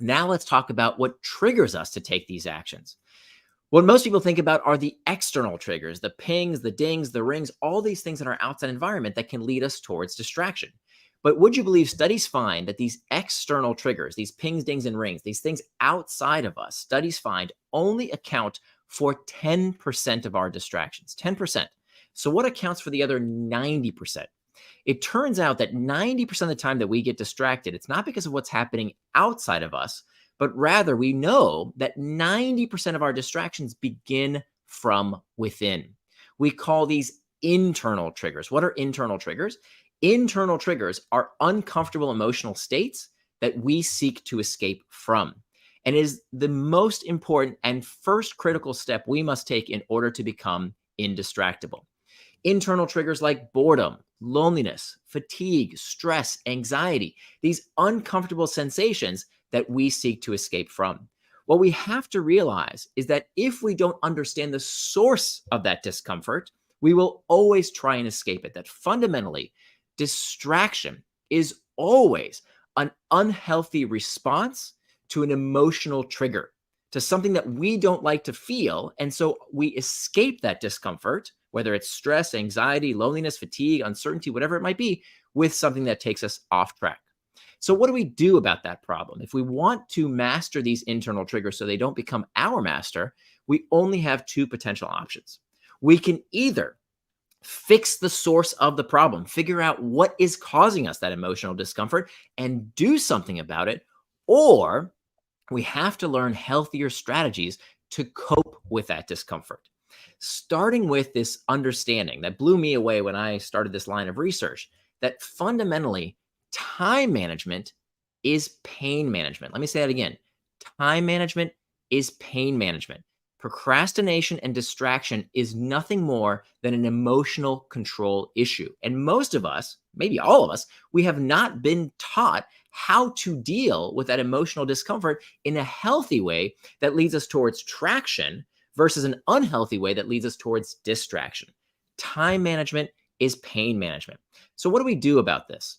Now let's talk about what triggers us to take these actions. What most people think about are the external triggers, the pings, the dings, the rings, all these things in our outside environment that can lead us towards distraction. But would you believe studies find that these external triggers, these pings, dings, and rings, these things outside of us, studies find only account for 10% of our distractions? 10%. So, what accounts for the other 90%? It turns out that 90% of the time that we get distracted, it's not because of what's happening outside of us, but rather we know that 90% of our distractions begin from within. We call these internal triggers. What are internal triggers? Internal triggers are uncomfortable emotional states that we seek to escape from. And it is the most important and first critical step we must take in order to become indistractable. Internal triggers like boredom, loneliness, fatigue, stress, anxiety, these uncomfortable sensations that we seek to escape from. What we have to realize is that if we don't understand the source of that discomfort, we will always try and escape it. That fundamentally, distraction is always an unhealthy response to an emotional trigger, to something that we don't like to feel. And so we escape that discomfort, whether it's stress, anxiety, loneliness, fatigue, uncertainty, whatever it might be, with something that takes us off track. So, what do we do about that problem? If we want to master these internal triggers so they don't become our master, we only have two potential options. We can either fix the source of the problem, figure out what is causing us that emotional discomfort, and do something about it, or we have to learn healthier strategies to cope with that discomfort. Starting with this understanding that blew me away when I started this line of research, that fundamentally time management is pain management. Let me say that again. Time management is pain management. Procrastination and distraction is nothing more than an emotional control issue. And most of us, maybe all of us, we have not been taught how to deal with that emotional discomfort in a healthy way that leads us towards traction versus an unhealthy way that leads us towards distraction. Time management is pain management. So, what do we do about this?